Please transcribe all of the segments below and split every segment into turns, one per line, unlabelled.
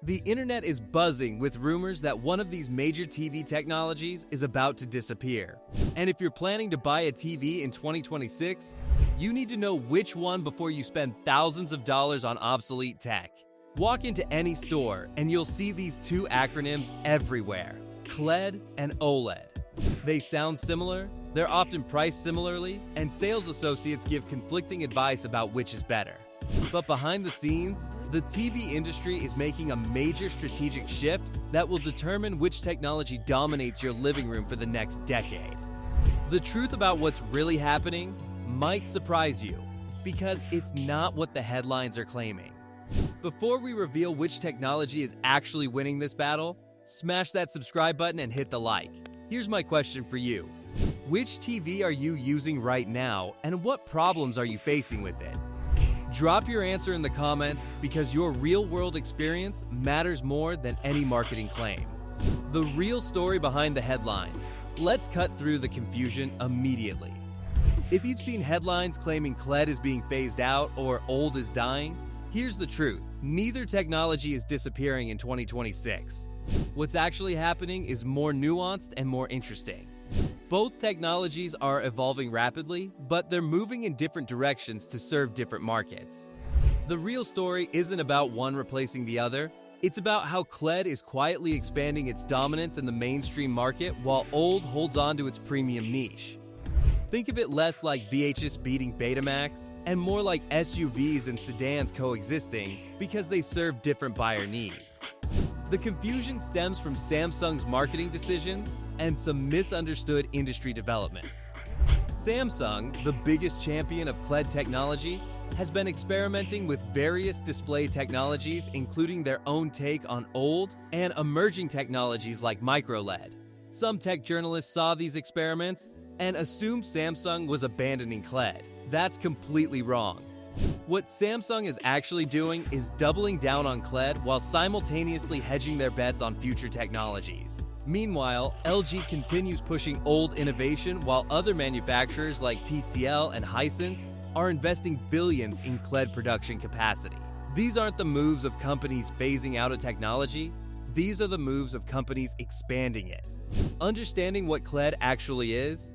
The internet is buzzing with rumors that one of these major TV technologies is about to disappear. And if you're planning to buy a TV in 2026, you need to know which one before you spend thousands of dollars on obsolete tech. Walk into any store and you'll see these two acronyms everywhere: QLED and OLED. They sound similar, they're often priced similarly, and sales associates give conflicting advice about which is better. But behind the scenes, the TV industry is making a major strategic shift that will determine which technology dominates your living room for the next decade. The truth about what's really happening might surprise you, because it's not what the headlines are claiming. Before we reveal which technology is actually winning this battle, smash that subscribe button and hit the like. Here's my question for you. Which TV are you using right now, and what problems are you facing with it? Drop your answer in the comments, because your real-world experience matters more than any marketing claim. The real story behind the headlines. Let's cut through the confusion immediately. If you've seen headlines claiming QLED is being phased out or OLED is dying, here's the truth. Neither technology is disappearing in 2026. What's actually happening is more nuanced and more interesting. Both technologies are evolving rapidly, but they're moving in different directions to serve different markets. The real story isn't about one replacing the other. It's about how QLED is quietly expanding its dominance in the mainstream market while OLED holds on to its premium niche. Think of it less like VHS beating Betamax and more like SUVs and sedans coexisting, because they serve different buyer needs. The confusion stems from Samsung's marketing decisions and some misunderstood industry developments. Samsung, the biggest champion of QLED technology, has been experimenting with various display technologies, including their own take on OLED and emerging technologies like microLED. Some tech journalists saw these experiments and assumed Samsung was abandoning QLED. That's completely wrong. What Samsung is actually doing is doubling down on QLED while simultaneously hedging their bets on future technologies. Meanwhile, LG continues pushing OLED innovation, while other manufacturers like TCL and Hisense are investing billions in QLED production capacity. These aren't the moves of companies phasing out a technology, these are the moves of companies expanding it. Understanding what QLED actually is?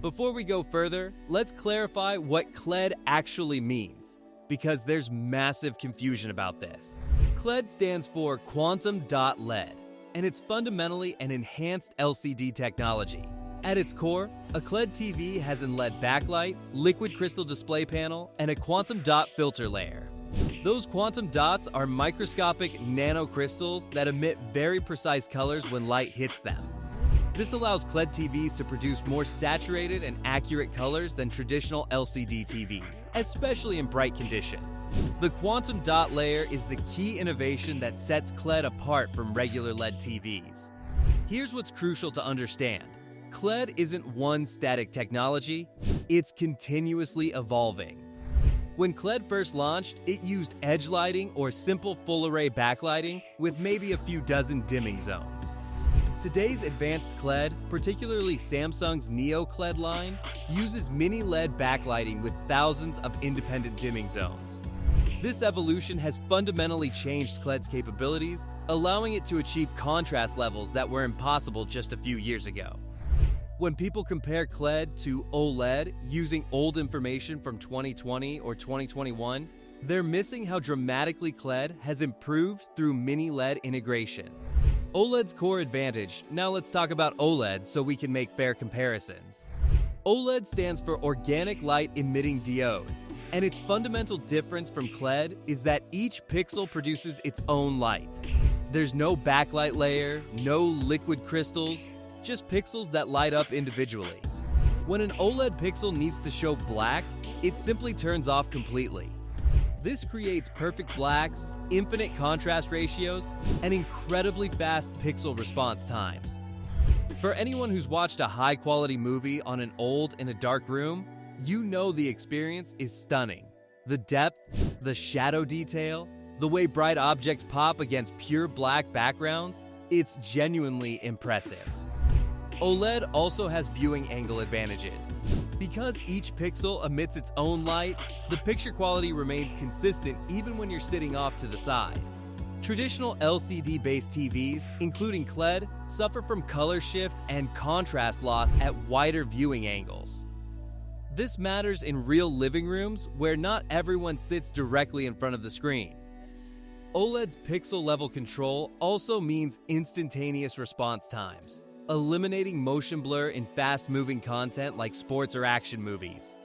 Before we go further, let's clarify what QLED actually means, because there's massive confusion about this. QLED stands for Quantum Dot LED, and it's fundamentally an enhanced LCD technology. At its core, a QLED TV has an LED backlight, liquid crystal display panel, and a quantum dot filter layer. Those quantum dots are microscopic nanocrystals that emit very precise colors when light hits them. This allows QLED TVs to produce more saturated and accurate colors than traditional LCD TVs, especially in bright conditions. The quantum dot layer is the key innovation that sets QLED apart from regular LED TVs. Here's what's crucial to understand. QLED isn't one static technology, it's continuously evolving. When QLED first launched, it used edge lighting or simple full-array backlighting with maybe a few dozen dimming zones. Today's advanced QLED, particularly Samsung's Neo QLED line, uses mini LED backlighting with thousands of independent dimming zones. This evolution has fundamentally changed QLED's capabilities, allowing it to achieve contrast levels that were impossible just a few years ago. When people compare QLED to OLED using old information from 2020 or 2021, they're missing how dramatically QLED has improved through mini LED integration. OLED's core advantage. Now let's talk about OLED so we can make fair comparisons. OLED stands for Organic Light Emitting Diode, and its fundamental difference from QLED is that each pixel produces its own light. There's no backlight layer, no liquid crystals, just pixels that light up individually. When an OLED pixel needs to show black, it simply turns off completely. This creates perfect blacks, infinite contrast ratios, and incredibly fast pixel response times. For anyone who's watched a high-quality movie on an old in a dark room, you know the experience is stunning. The depth, the shadow detail, the way bright objects pop against pure black backgrounds, it's genuinely impressive. OLED also has viewing angle advantages. Because each pixel emits its own light, the picture quality remains consistent even when you're sitting off to the side. Traditional LCD-based TVs, including QLED, suffer from color shift and contrast loss at wider viewing angles. This matters in real living rooms where not everyone sits directly in front of the screen. OLED's pixel-level control also means instantaneous response times, eliminating motion blur in fast-moving content like sports or action movies.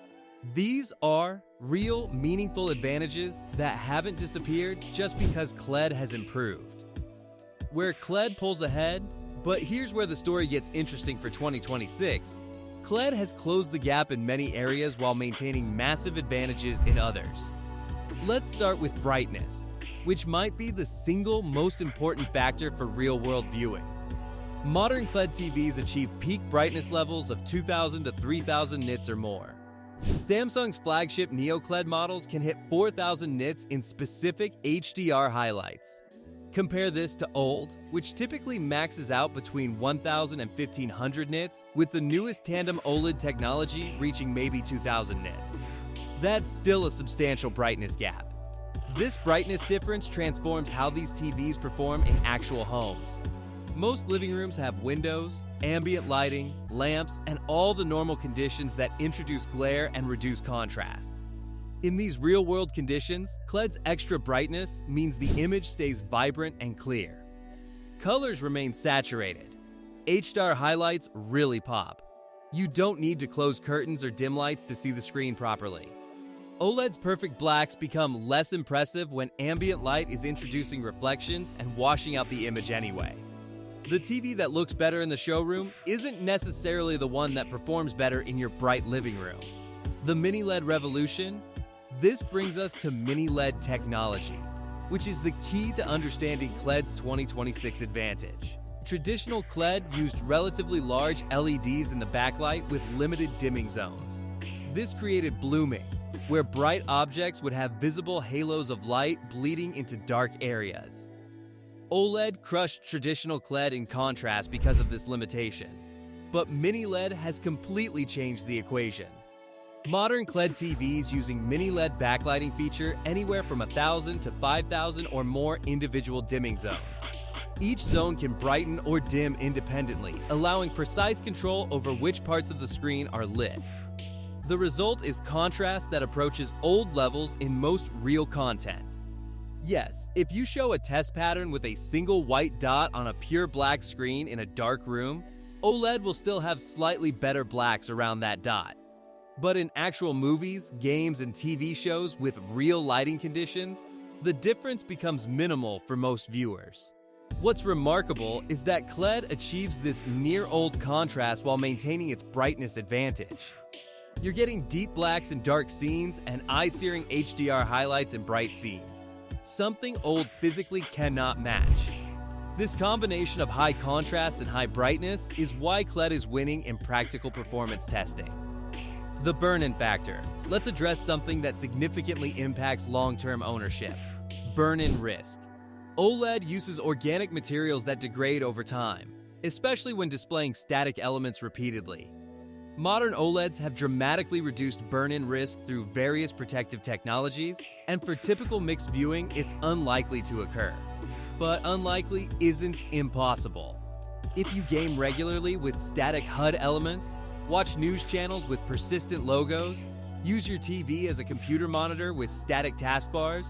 These are real, meaningful advantages that haven't disappeared just because QLED has improved. Where QLED pulls ahead, but here's where the story gets interesting for 2026, QLED has closed the gap in many areas while maintaining massive advantages in others. Let's start with brightness, which might be the single most important factor for real-world viewing. Modern QLED TVs achieve peak brightness levels of 2,000 to 3,000 nits or more. Samsung's flagship Neo QLED models can hit 4,000 nits in specific HDR highlights. Compare this to OLED, which typically maxes out between 1,000 and 1,500 nits, with the newest tandem OLED technology reaching maybe 2,000 nits. That's still a substantial brightness gap. This brightness difference transforms how these TVs perform in actual homes. Most living rooms have windows, ambient lighting, lamps, and all the normal conditions that introduce glare and reduce contrast. In these real-world conditions, QLED's extra brightness means the image stays vibrant and clear. Colors remain saturated. HDR highlights really pop. You don't need to close curtains or dim lights to see the screen properly. OLED's perfect blacks become less impressive when ambient light is introducing reflections and washing out the image anyway. The TV that looks better in the showroom isn't necessarily the one that performs better in your bright living room. The Mini LED revolution? This brings us to Mini LED technology, which is the key to understanding QLED's 2026 advantage. Traditional QLED used relatively large LEDs in the backlight with limited dimming zones. This created blooming, where bright objects would have visible halos of light bleeding into dark areas. OLED crushed traditional QLED in contrast because of this limitation, but Mini LED has completely changed the equation. Modern QLED TVs using Mini LED backlighting feature anywhere from 1,000 to 5,000 or more individual dimming zones. Each zone can brighten or dim independently, allowing precise control over which parts of the screen are lit. The result is contrast that approaches OLED levels in most real content. Yes, if you show a test pattern with a single white dot on a pure black screen in a dark room, OLED will still have slightly better blacks around that dot. But in actual movies, games, and TV shows with real lighting conditions, the difference becomes minimal for most viewers. What's remarkable is that QLED achieves this near-OLED contrast while maintaining its brightness advantage. You're getting deep blacks in dark scenes and eye-searing HDR highlights in bright scenes, something OLED physically cannot match. This combination of high contrast and high brightness is why QLED is winning in practical performance testing. The burn-in factor. Let's address something that significantly impacts long-term ownership: burn-in risk. OLED uses organic materials that degrade over time, especially when displaying static elements repeatedly. Modern OLEDs have dramatically reduced burn-in risk through various protective technologies, and for typical mixed viewing, it's unlikely to occur. But unlikely isn't impossible. If you game regularly with static HUD elements, watch news channels with persistent logos, use your TV as a computer monitor with static taskbars,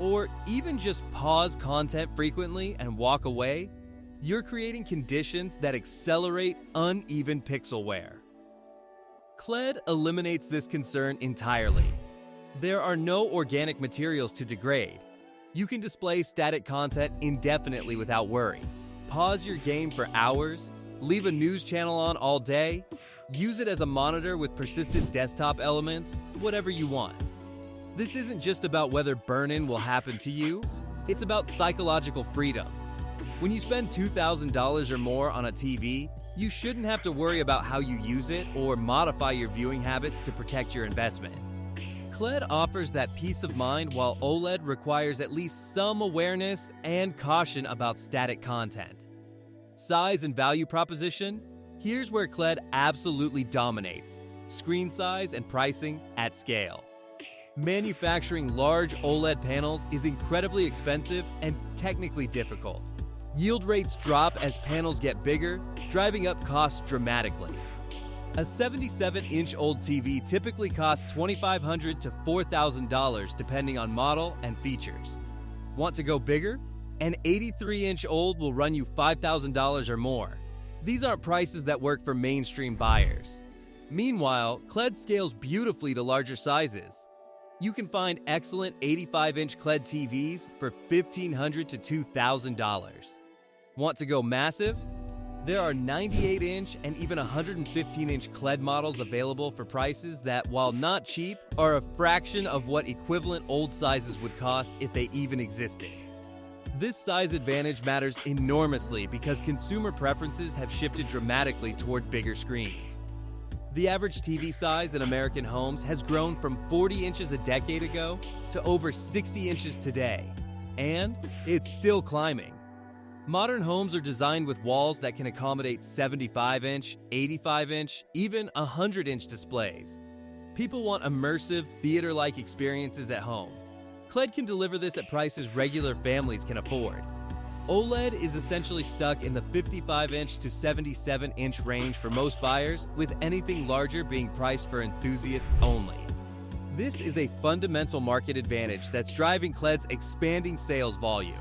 or even just pause content frequently and walk away, you're creating conditions that accelerate uneven pixel wear. QLED eliminates this concern entirely. There are no organic materials to degrade. You can display static content indefinitely without worry. Pause your game for hours, leave a news channel on all day, use it as a monitor with persistent desktop elements, whatever you want. This isn't just about whether burn-in will happen to you, it's about psychological freedom. When you spend $2,000 or more on a TV, you shouldn't have to worry about how you use it or modify your viewing habits to protect your investment. QLED offers that peace of mind, while OLED requires at least some awareness and caution about static content. Size and value proposition? Here's where QLED absolutely dominates: screen size and pricing at scale. Manufacturing large OLED panels is incredibly expensive and technically difficult. Yield rates drop as panels get bigger, driving up costs dramatically. A 77-inch OLED TV typically costs $2,500 to $4,000 depending on model and features. Want to go bigger? An 83-inch OLED will run you $5,000 or more. These aren't prices that work for mainstream buyers. Meanwhile, QLED scales beautifully to larger sizes. You can find excellent 85-inch QLED TVs for $1,500 to $2,000. Want to go massive? There are 98-inch and even 115-inch QLED models available for prices that, while not cheap, are a fraction of what equivalent OLED sizes would cost if they even existed. This size advantage matters enormously because consumer preferences have shifted dramatically toward bigger screens. The average TV size in American homes has grown from 40 inches a decade ago to over 60 inches today, and it's still climbing. Modern homes are designed with walls that can accommodate 75-inch, 85-inch, even 100-inch displays. People want immersive, theater-like experiences at home. QLED can deliver this at prices regular families can afford. OLED is essentially stuck in the 55-inch to 77-inch range for most buyers, with anything larger being priced for enthusiasts only. This is a fundamental market advantage that's driving QLED's expanding sales volume.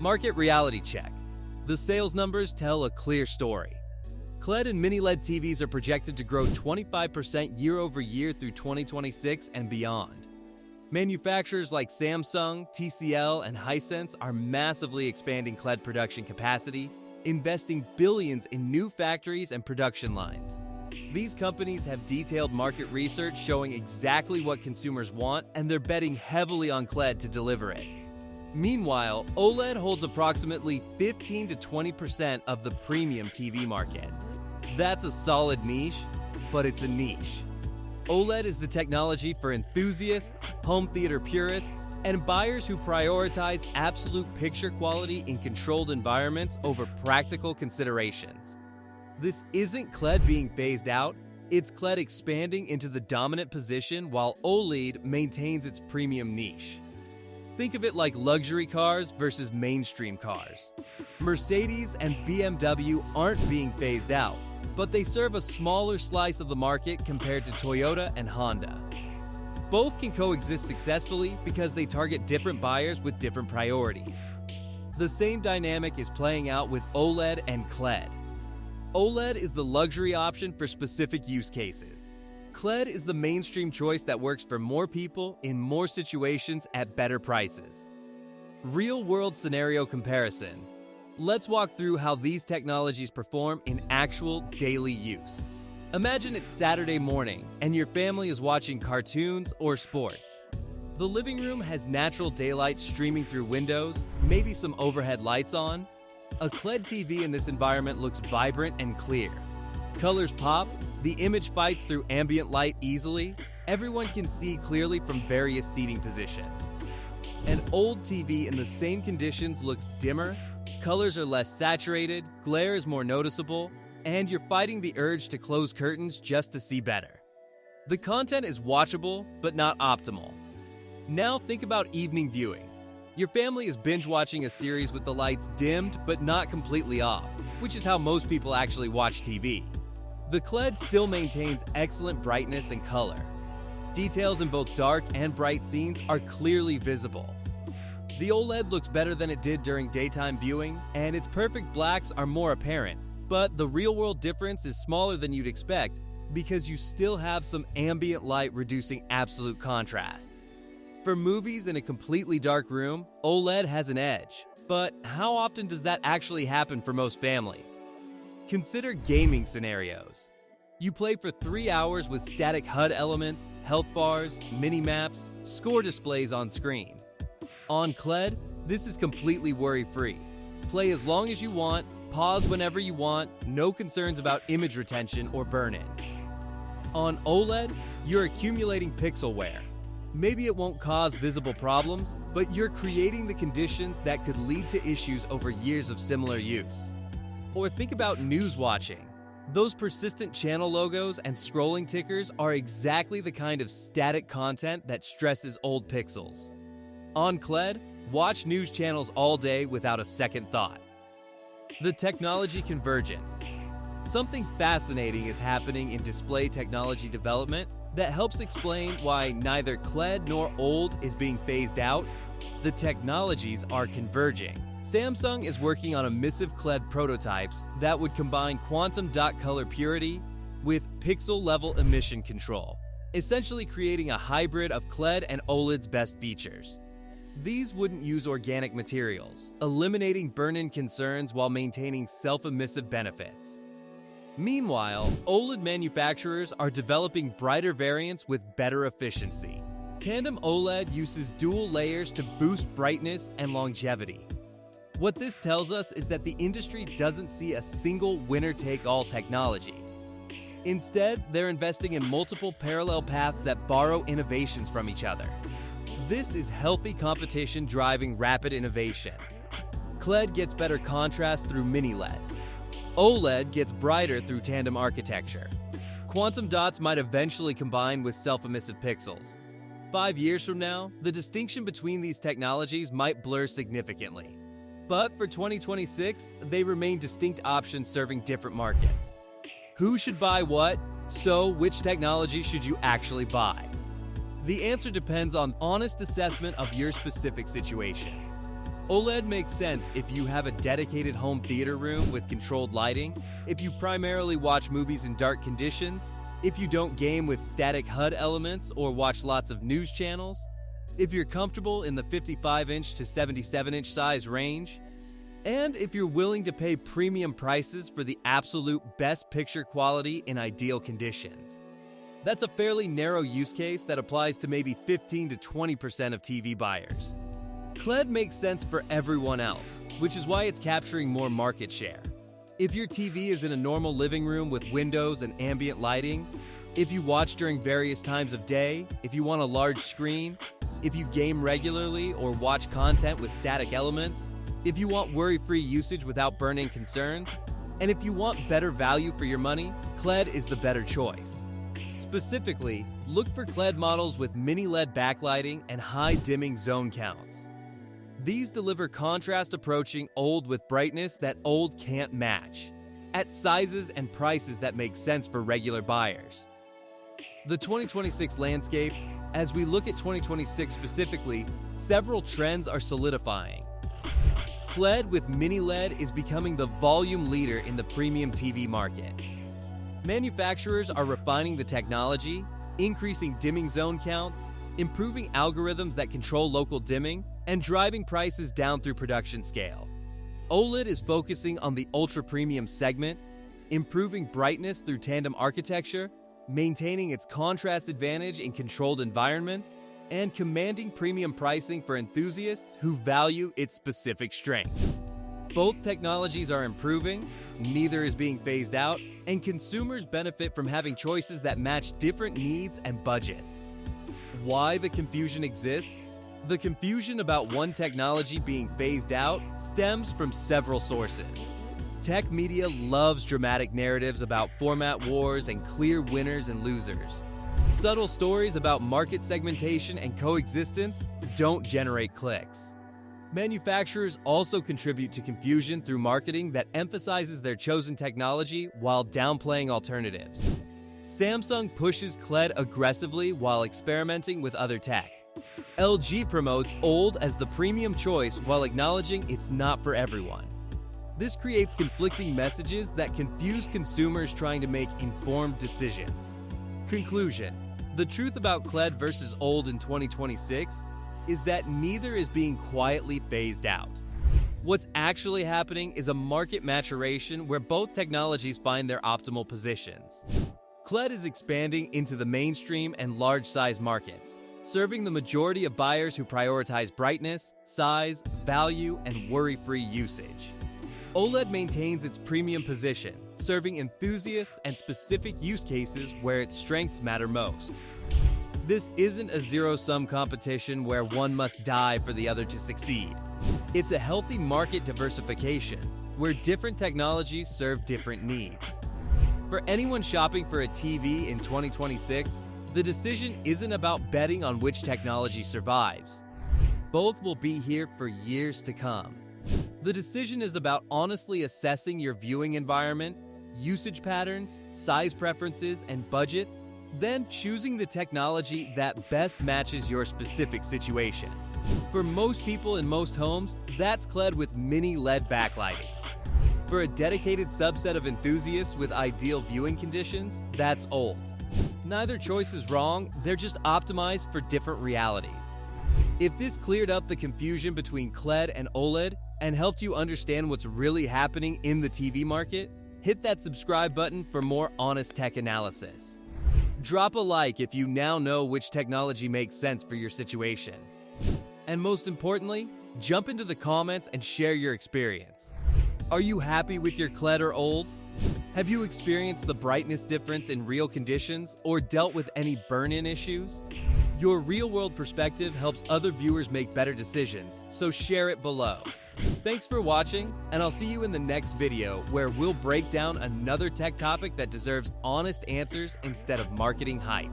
Market reality check. The sales numbers tell a clear story. QLED and mini-LED TVs are projected to grow 25% year over year through 2026 and beyond. Manufacturers like Samsung, TCL, and Hisense are massively expanding QLED production capacity, investing billions in new factories and production lines. These companies have detailed market research showing exactly what consumers want, and they're betting heavily on QLED to deliver it. Meanwhile, OLED holds approximately 15 to 20% of the premium TV market. That's a solid niche, but it's a niche. OLED is the technology for enthusiasts, home theater purists, and buyers who prioritize absolute picture quality in controlled environments over practical considerations. This isn't QLED being phased out, it's QLED expanding into the dominant position while OLED maintains its premium niche. Think of it like luxury cars versus mainstream cars. Mercedes and BMW aren't being phased out, but they serve a smaller slice of the market compared to Toyota and Honda. Both can coexist successfully because they target different buyers with different priorities. The same dynamic is playing out with OLED and QLED. OLED is the luxury option for specific use cases. QLED is the mainstream choice that works for more people in more situations at better prices. Real-world scenario comparison. Let's walk through how these technologies perform in actual daily use. Imagine it's Saturday morning and your family is watching cartoons or sports. The living room has natural daylight streaming through windows, maybe some overhead lights on. A QLED TV in this environment looks vibrant and clear. Colors pop, the image fights through ambient light easily, everyone can see clearly from various seating positions. An old TV in the same conditions looks dimmer, colors are less saturated, glare is more noticeable, and you're fighting the urge to close curtains just to see better. The content is watchable, but not optimal. Now think about evening viewing. Your family is binge-watching a series with the lights dimmed but not completely off, which is how most people actually watch TV. The QLED still maintains excellent brightness and color. Details in both dark and bright scenes are clearly visible. The OLED looks better than it did during daytime viewing, and its perfect blacks are more apparent, but the real-world difference is smaller than you'd expect because you still have some ambient light reducing absolute contrast. For movies in a completely dark room, OLED has an edge, but how often does that actually happen for most families? Consider gaming scenarios. You play for 3 hours with static HUD elements, health bars, mini-maps, score displays on screen. On QLED, this is completely worry-free. Play as long as you want, pause whenever you want, no concerns about image retention or burn-in. On OLED, you're accumulating pixel wear. Maybe it won't cause visible problems, but you're creating the conditions that could lead to issues over years of similar use. Or think about news watching. Those persistent channel logos and scrolling tickers are exactly the kind of static content that stresses old pixels. On QLED, watch news channels all day without a second thought. The technology convergence. Something fascinating is happening in display technology development that helps explain why neither QLED nor OLED is being phased out. The technologies are converging. Samsung is working on emissive QLED prototypes that would combine quantum dot color purity with pixel-level emission control, essentially creating a hybrid of QLED and OLED's best features. These wouldn't use organic materials, eliminating burn-in concerns while maintaining self-emissive benefits. Meanwhile, OLED manufacturers are developing brighter variants with better efficiency. Tandem OLED uses dual layers to boost brightness and longevity. What this tells us is that the industry doesn't see a single winner-take-all technology. Instead, they're investing in multiple parallel paths that borrow innovations from each other. This is healthy competition driving rapid innovation. QLED gets better contrast through mini LED. OLED gets brighter through tandem architecture. Quantum dots might eventually combine with self-emissive pixels. 5 years from now, the distinction between these technologies might blur significantly. But for 2026, they remain distinct options serving different markets. Who should buy what? So, which technology should you actually buy? The answer depends on honest assessment of your specific situation. OLED makes sense if you have a dedicated home theater room with controlled lighting, if you primarily watch movies in dark conditions, if you don't game with static HUD elements or watch lots of news channels, if you're comfortable in the 55-inch to 77-inch size range, and if you're willing to pay premium prices for the absolute best picture quality in ideal conditions. That's a fairly narrow use case that applies to maybe 15 to 20% of TV buyers. QLED makes sense for everyone else, which is why it's capturing more market share. If your TV is in a normal living room with windows and ambient lighting, if you watch during various times of day, if you want a large screen, if you game regularly or watch content with static elements, if you want worry-free usage without burn-in concerns, and if you want better value for your money, QLED is the better choice. Specifically, look for QLED models with mini LED backlighting and high dimming zone counts. These deliver contrast approaching OLED with brightness that OLED can't match, at sizes and prices that make sense for regular buyers. The 2026 landscape, as we look at 2026 specifically, several trends are solidifying. QLED with mini LED is becoming the volume leader in the premium TV market. Manufacturers are refining the technology, increasing dimming zone counts, improving algorithms that control local dimming, and driving prices down through production scale. OLED is focusing on the ultra-premium segment, improving brightness through tandem architecture, maintaining its contrast advantage in controlled environments, and commanding premium pricing for enthusiasts who value its specific strengths. Both technologies are improving, neither is being phased out, and consumers benefit from having choices that match different needs and budgets. Why the confusion exists? The confusion about one technology being phased out stems from several sources. Tech media loves dramatic narratives about format wars and clear winners and losers. Subtle stories about market segmentation and coexistence don't generate clicks. Manufacturers also contribute to confusion through marketing that emphasizes their chosen technology while downplaying alternatives. Samsung pushes QLED aggressively while experimenting with other tech. LG promotes OLED as the premium choice while acknowledging it's not for everyone. This creates conflicting messages that confuse consumers trying to make informed decisions. Conclusion: the truth about QLED versus OLED in 2026 is that neither is being quietly phased out. What's actually happening is a market maturation where both technologies find their optimal positions. QLED is expanding into the mainstream and large-size markets, serving the majority of buyers who prioritize brightness, size, value, and worry-free usage. OLED maintains its premium position, serving enthusiasts and specific use cases where its strengths matter most. This isn't a zero-sum competition where one must die for the other to succeed. It's a healthy market diversification, where different technologies serve different needs. For anyone shopping for a TV in 2026, the decision isn't about betting on which technology survives. both will be here for years to come. The decision is about honestly assessing your viewing environment, usage patterns, size preferences, and budget, then choosing the technology that best matches your specific situation. For most people in most homes, that's QLED with mini LED backlighting. For a dedicated subset of enthusiasts with ideal viewing conditions, that's OLED. Neither choice is wrong, they're just optimized for different realities. If this cleared up the confusion between QLED and OLED and helped you understand what's really happening in the TV market, hit that subscribe button for more honest tech analysis. Drop a like if you now know which technology makes sense for your situation. And most importantly, jump into the comments and share your experience. Are you happy with your QLED or OLED? Have you experienced the brightness difference in real conditions or dealt with any burn-in issues? Your real-world perspective helps other viewers make better decisions, so share it below. Thanks for watching, and I'll see you in the next video where we'll break down another tech topic that deserves honest answers instead of marketing hype.